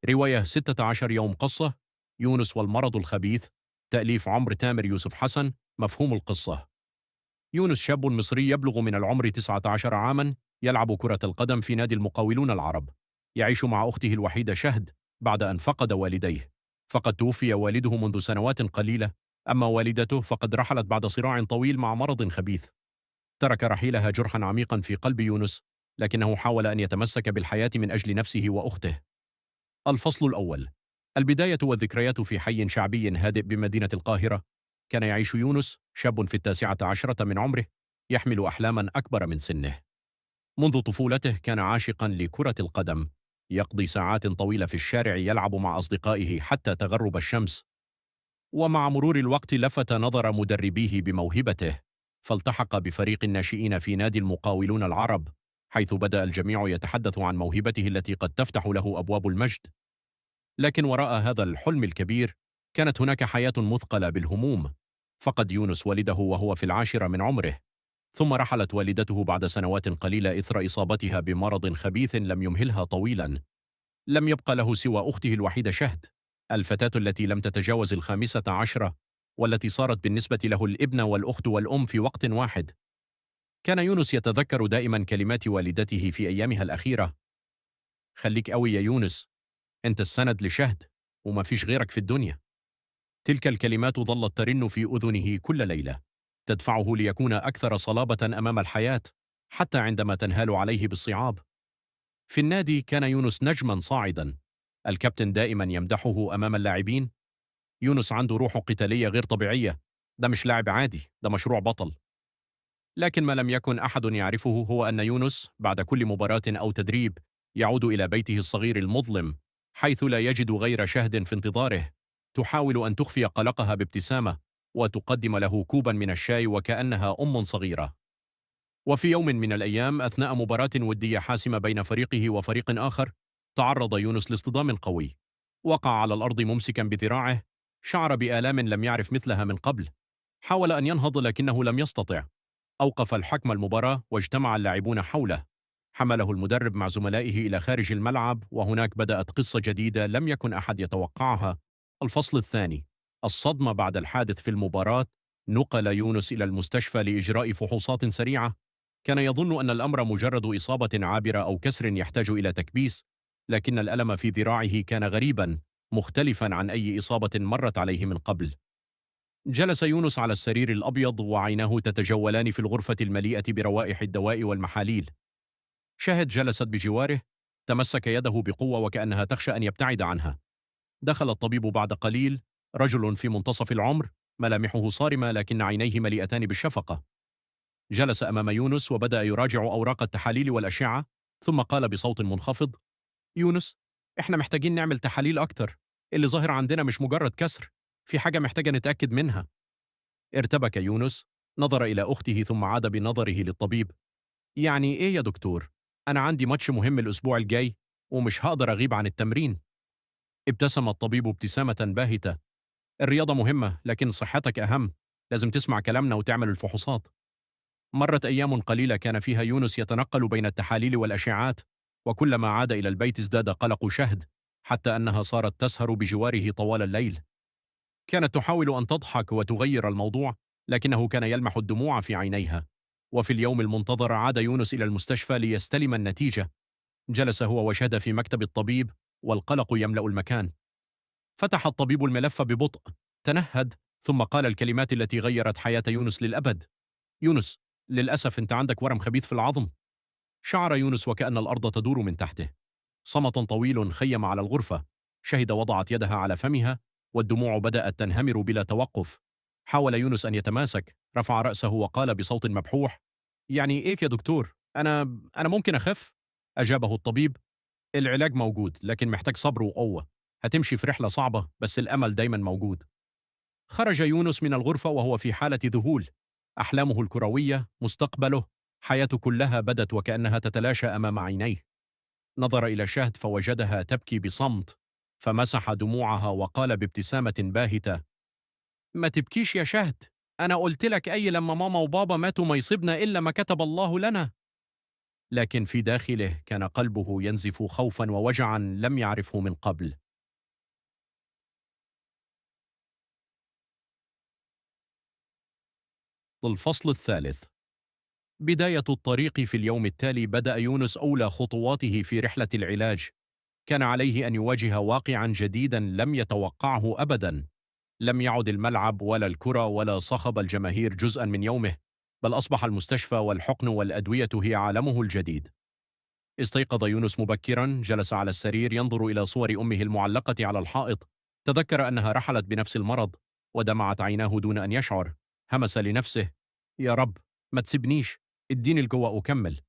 رواية 16 يوم قصة، يونس والمرض الخبيث، تأليف عمرو تامر يوسف حسن. مفهوم القصة: يونس شاب مصري يبلغ من العمر 19 عاما، يلعب كرة القدم في نادي المقاولون العرب. يعيش مع أخته الوحيدة شهد بعد أن فقد والديه، فقد توفي والده منذ سنوات قليلة. أما والدته فقد رحلت بعد صراع طويل مع مرض خبيث ترك رحيلها جرحا عميقا في قلب يونس، لكنه حاول أن يتمسك بالحياة من أجل نفسه وأخته. الفصل الأول: البداية والذكريات في حي شعبي هادئ بمدينة القاهرة. كان يعيش يونس، شاب في 19 من عمره، يحمل أحلاما أكبر من سنه. منذ طفولته كان عاشقا لكرة القدم، يقضي ساعات طويلة في الشارع يلعب مع أصدقائه حتى تغرب الشمس. ومع مرور الوقت لفت نظر مدربيه بموهبته، فالتحق بفريق الناشئين في نادي المقاولون العرب، حيث بدأ الجميع يتحدث عن موهبته التي قد تفتح له أبواب المجد. لكن وراء هذا الحلم الكبير كانت هناك حياة مثقلة بالهموم. فقد يونس والده وهو في 10 من عمره، ثم رحلت والدته بعد سنوات قليلة إثر إصابتها بمرض خبيث لم يمهلها طويلا. لم يبقى له سوى أخته الوحيدة شهد، الفتاة التي لم تتجاوز 15، والتي صارت بالنسبة له الابنة والأخت والأم في وقت واحد. كان يونس يتذكر دائما كلمات والدته في أيامها الأخيرة: خليك قوي يا يونس، أنت السند لشهد وما فيش غيرك في الدنيا. تلك الكلمات ظلت ترن في أذنه كل ليلة، تدفعه ليكون أكثر صلابة أمام الحياة، حتى عندما تنهال عليه بالصعاب. في النادي كان يونس نجما صاعدا، الكابتن دائما يمدحه أمام اللاعبين: يونس عنده روح قتالية غير طبيعية، ده مش لاعب عادي، ده مشروع بطل. لكن ما لم يكن أحد يعرفه هو أن يونس بعد كل مباراة أو تدريب يعود إلى بيته الصغير المظلم، حيث لا يجد غير شهد في انتظاره، تحاول أن تخفي قلقها بابتسامة، وتقدم له كوبا من الشاي وكأنها أم صغيرة. وفي يوم من الأيام أثناء مباراة ودية حاسمة بين فريقه وفريق آخر، تعرض يونس لاصطدام قوي، وقع على الأرض ممسكا بذراعه، شعر بآلام لم يعرف مثلها من قبل. حاول أن ينهض لكنه لم يستطع. أوقف الحكم المباراة واجتمع اللاعبون حوله. حمله المدرب مع زملائه إلى خارج الملعب، وهناك بدأت قصة جديدة لم يكن أحد يتوقعها. الفصل الثاني: الصدمة بعد الحادث في المباراة. نقل يونس إلى المستشفى لإجراء فحوصات سريعة. كان يظن أن الأمر مجرد إصابة عابرة أو كسر يحتاج إلى تكبيس، لكن الألم في ذراعه كان غريبا، مختلفا عن أي إصابة مرت عليه من قبل. جلس يونس على السرير الأبيض وعيناه تتجولان في الغرفة المليئة بروائح الدواء والمحاليل. شاهد جلست بجواره، تمسك يده بقوة وكأنها تخشى أن يبتعد عنها. دخل الطبيب بعد قليل، رجل في منتصف العمر، ملامحه صارمة لكن عينيه مليئتان بالشفقة. جلس أمام يونس وبدأ يراجع أوراق التحاليل والأشعة، ثم قال بصوت منخفض: يونس، إحنا محتاجين نعمل تحاليل أكتر، اللي ظاهر عندنا مش مجرد كسر، في حاجة محتاجة نتأكد منها. ارتبك يونس، نظر إلى أخته ثم عاد بنظره للطبيب: يعني إيه يا دكتور؟ أنا عندي ماتش مهم الأسبوع الجاي، ومش هقدر أغيب عن التمرين. ابتسم الطبيب ابتسامة باهتة: الرياضة مهمة لكن صحتك أهم، لازم تسمع كلامنا وتعمل الفحوصات. مرت أيام قليلة كان فيها يونس يتنقل بين التحاليل والأشعات، وكلما عاد إلى البيت ازداد قلق شهد، حتى أنها صارت تسهر بجواره طوال الليل. كانت تحاول أن تضحك وتغير الموضوع، لكنه كان يلمح الدموع في عينيها. وفي اليوم المنتظر عاد يونس إلى المستشفى ليستلم النتيجة. جلس هو وشهد في مكتب الطبيب، والقلق يملأ المكان. فتح الطبيب الملف ببطء، تنهد، ثم قال الكلمات التي غيرت حياة يونس للأبد: يونس، للأسف أنت عندك ورم خبيث في العظم. شعر يونس وكأن الأرض تدور من تحته. صمت طويل خيم على الغرفة. شهد وضعت يدها على فمها، والدموع بدأت تنهمر بلا توقف. حاول يونس أن يتماسك، رفع رأسه وقال بصوت مبحوح: يعني إيه يا دكتور؟ أنا ممكن أخف؟ أجابه الطبيب: العلاج موجود لكن محتاج صبر وقوة. هتمشي في رحلة صعبة بس الأمل دايما موجود. خرج يونس من الغرفة وهو في حالة ذهول. أحلامه الكروية، مستقبله، حياته كلها بدت وكأنها تتلاشى أمام عينيه. نظر إلى شهد فوجدها تبكي بصمت، فمسح دموعها وقال بابتسامة باهتة: ما تبكيش يا شهد، أنا قلت لك لما ماما وبابا ماتوا ما يصيبنا إلا ما كتب الله لنا. لكن في داخله كان قلبه ينزف خوفا ووجعا لم يعرفه من قبل. الفصل الثالث. بداية الطريق. في اليوم التالي بدأ يونس أولى خطواته في رحلة العلاج. كان عليه أن يواجه واقعا جديدا لم يتوقعه أبدا. لم يعد الملعب ولا الكرة ولا صخب الجماهير جزءا من يومه، بل أصبح المستشفى والحقن والأدوية هي عالمه الجديد. استيقظ يونس مبكرا، جلس على السرير ينظر إلى صور أمه المعلقة على الحائط. تذكر أنها رحلت بنفس المرض، ودمعت عيناه دون أن يشعر. همس لنفسه: يا رب، ما تسيبنيش، اديني القوة أكمل.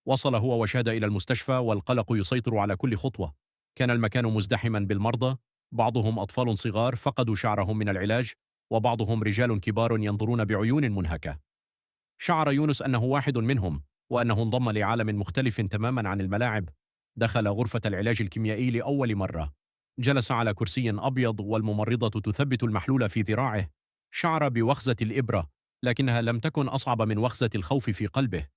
وصل هو وشاد إلى المستشفى والقلق يسيطر على كل خطوة. كان المكان مزدحما بالمرضى، بعضهم أطفال صغار فقدوا شعرهم من العلاج، وبعضهم رجال كبار ينظرون بعيون منهكة. شعر يونس أنه واحد منهم، وأنه انضم لعالم مختلف تماما عن الملاعب. دخل غرفة العلاج الكيميائي لأول مرة. جلس على كرسي أبيض والممرضة تثبت المحلول في ذراعه. شعر بوخزة الإبرة، لكنها لم تكن أصعب من وخزة الخوف في قلبه.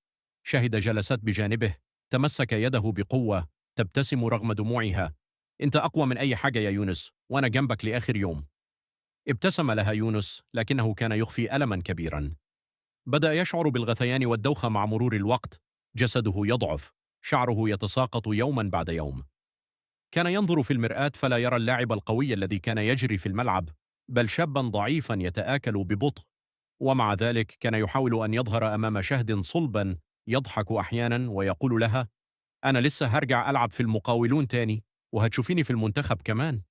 شهد جلست بجانبه، تمسك يده بقوة، تبتسم رغم دموعها. أنت أقوى من أي حاجة يا يونس، وأنا جنبك لآخر يوم. ابتسم لها يونس، لكنه كان يخفي ألما كبيرا. بدأ يشعر بالغثيان والدوخة مع مرور الوقت. جسده يضعف، شعره يتساقط يوما بعد يوم. كان ينظر في المرآة فلا يرى اللاعب القوي الذي كان يجري في الملعب، بل شابا ضعيفا يتآكل ببطء. ومع ذلك كان يحاول أن يظهر أمام شهد صلبا، يضحك أحيانا ويقول لها: أنا لسه هرجع ألعب في المقاولون تاني، وهتشوفيني في المنتخب كمان.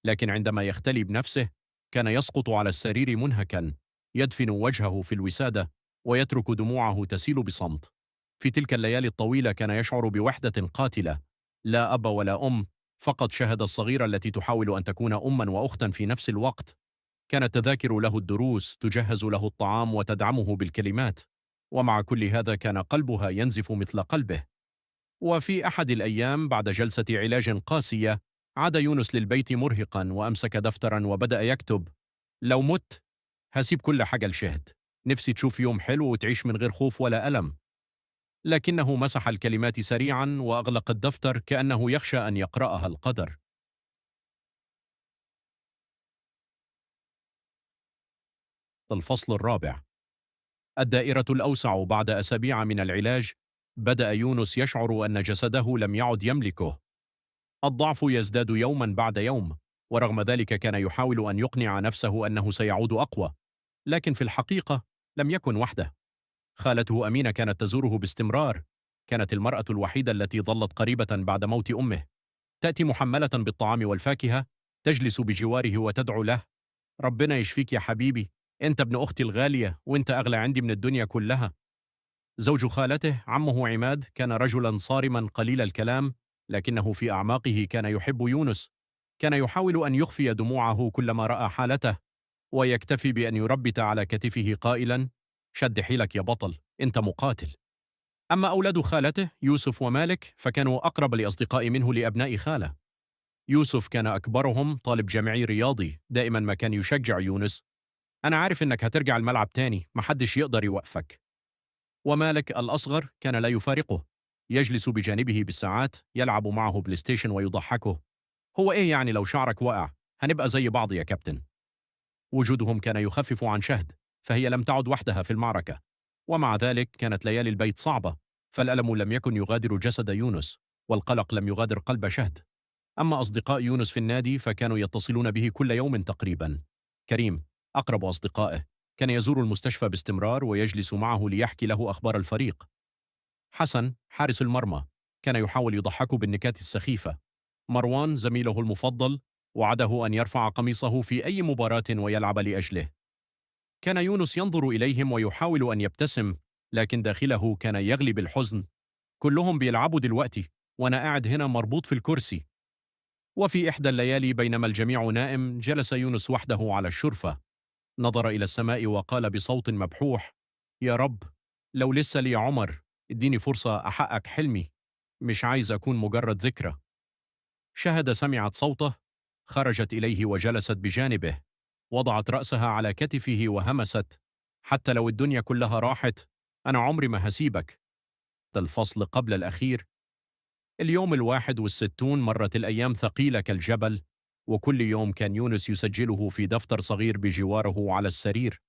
لكن عندما يختلي بنفسه، كان يسقط على السرير منهكا، يدفن وجهه في الوسادة، ويترك دموعه تسيل بصمت. في تلك الليالي الطويلة كان يشعر بوحدة قاتلة. لا أب ولا أم، فقط شهد الصغيرة التي تحاول أن تكون أما وأختا في نفس الوقت. كانت تذاكر له الدروس، تجهز له الطعام وتدعمه بالكلمات. ومع كل هذا كان قلبها ينزف مثل قلبه. وفي أحد الأيام بعد جلسة علاج قاسية، عاد يونس للبيت مرهقا وأمسك دفترا وبدأ يكتب: لو مت هسيب كل حاجة لشهد. نفسي تشوف يوم حلو وتعيش من غير خوف ولا ألم. لكنه مسح الكلمات سريعا وأغلق الدفتر كأنه يخشى أن يقرأها القدر. الفصل الرابع. الدائرة الأوسع. بعد أسابيع من العلاج، بدأ يونس يشعر أن جسده لم يعد يملكه. الضعف يزداد يوما بعد يوم، ورغم ذلك كان يحاول أن يقنع نفسه أنه سيعود أقوى. لكن في الحقيقة لم يكن وحده. خالته أمينة كانت تزوره باستمرار. كانت المرأة الوحيدة التي ظلت قريبة بعد موت أمه. تأتي محملة بالطعام والفاكهة، تجلس بجواره وتدعو له: ربنا يشفيك يا حبيبي، أنت ابن أختي الغالية وأنت أغلى عندي من الدنيا كلها. زوج خالته عمه عماد كان رجلا صارما قليل الكلام، لكنه في أعماقه كان يحب يونس. كان يحاول أن يخفي دموعه كلما رأى حالته، ويكتفي بأن يربت على كتفه قائلا: شد حيلك يا بطل، أنت مقاتل. أما أولاد خالته يوسف ومالك فكانوا أقرب لأصدقاء منه لأبناء خاله. يوسف كان أكبرهم، طالب جامعي رياضي، دائما ما كان يشجع يونس: أنا عارف إنك هترجع الملعب تاني، محدش يقدر يوقفك. ومالك الأصغر كان لا يفارقه، يجلس بجانبه بالساعات، يلعب معه بلاي ستيشن ويضحكه: هو إيه يعني لو شعرك وقع؟ هنبقى زي بعض يا كابتن. وجودهم كان يخفف عن شهد، فهي لم تعد وحدها في المعركة. ومع ذلك كانت ليالي البيت صعبة، فالألم لم يكن يغادر جسد يونس، والقلق لم يغادر قلب شهد. أما أصدقاء يونس في النادي فكانوا يتصلون به كل يوم تقريبا. كريم، أقرب أصدقائه، كان يزور المستشفى باستمرار ويجلس معه ليحكي له أخبار الفريق. حسن، حارس المرمى، كان يحاول يضحك بالنكات السخيفة. مروان، زميله المفضل، وعده أن يرفع قميصه في أي مباراة ويلعب لأجله. كان يونس ينظر إليهم ويحاول أن يبتسم، لكن داخله كان يغلي بالحزن. كلهم بيلعبوا دلوقتي، وأنا قاعد هنا مربوط في الكرسي. وفي إحدى الليالي بينما الجميع نائم، جلس يونس وحده على الشرفة. نظر إلى السماء وقال بصوت مبحوح: يا رب، لو لسه لي عمر، اديني فرصة أحقق حلمي. مش عايز أكون مجرد ذكرى. شهد سمعت صوته، خرجت إليه وجلست بجانبه. وضعت رأسها على كتفه وهمست: حتى لو الدنيا كلها راحت، أنا عمري ما هسيبك. الفصل قبل الأخير. اليوم 61 مرت الأيام ثقيلة كالجبل، وكل يوم كان يونس يسجله في دفتر صغير بجواره على السرير.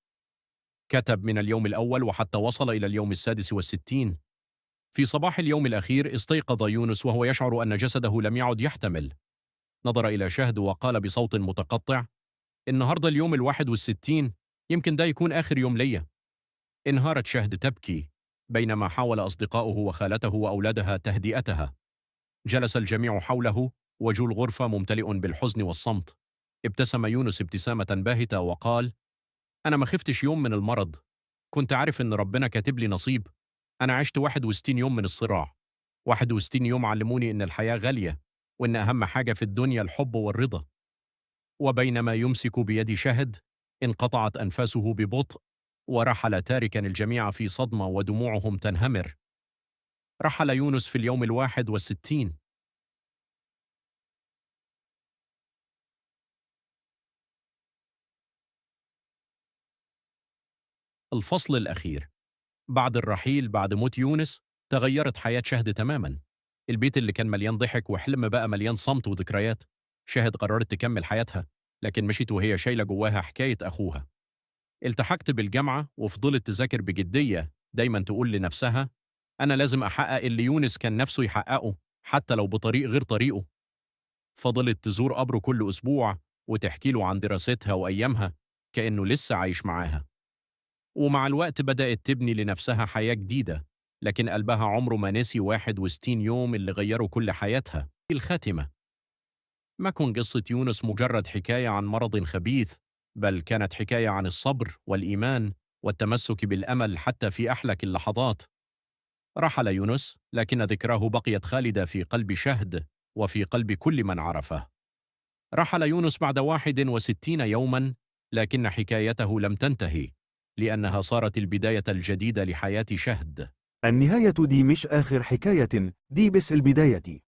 كتب من اليوم الأول وحتى وصل إلى اليوم 66. في صباح اليوم الأخير استيقظ يونس وهو يشعر أن جسده لم يعد يحتمل. نظر إلى شهد وقال بصوت متقطع: النهاردة اليوم 61، يمكن ده يكون آخر يوم ليا. انهارت شهد تبكي، بينما حاول أصدقاؤه وخالته وأولادها تهدئتها. جلس الجميع حوله، وجو الغرفة ممتلئ بالحزن والصمت. ابتسم يونس ابتسامة باهتة وقال: أنا ما خفتش يوم من المرض، كنت عارف إن ربنا كاتب لي نصيب. أنا عشت 61 يوم من الصراع، 61 يوم علموني إن الحياة غالية، وإن أهم حاجة في الدنيا الحب والرضا. وبينما يمسك بيد شهد، انقطعت أنفاسه ببطء، ورحل تاركا الجميع في صدمة ودموعهم تنهمر. رحل يونس في اليوم 61. الفصل الأخير. بعد الرحيل بعد موت يونس، تغيرت حياة شهد تماما. البيت اللي كان مليان ضحك وحلم بقى مليان صمت وذكريات. شهد قررت تكمل حياتها، لكن مشيت وهي شايلة جواها حكاية أخوها. التحقت بالجامعة وفضلت تذاكر بجدية، دايما تقول لنفسها: أنا لازم أحقق اللي يونس كان نفسه يحققه، حتى لو بطريق غير طريقه. فضلت تزور قبره كل أسبوع وتحكي له عن دراستها وأيامها، كأنه لسه عايش معاها. ومع الوقت بدأت تبني لنفسها حياة جديدة، لكن قلبها عمره ما نسي 61 يوم اللي غيروا كل حياتها. الخاتمة. ما كن قصة يونس مجرد حكاية عن مرض خبيث، بل كانت حكاية عن الصبر والإيمان والتمسك بالأمل حتى في أحلك اللحظات. رحل يونس، لكن ذكراه بقيت خالدة في قلب شهد وفي قلب كل من عرفه. رحل يونس بعد 61 يوما، لكن حكايته لم تنتهي، لأنها صارت البداية الجديدة لحياة شهد. النهاية دي مش آخر حكاية، دي بس البداية.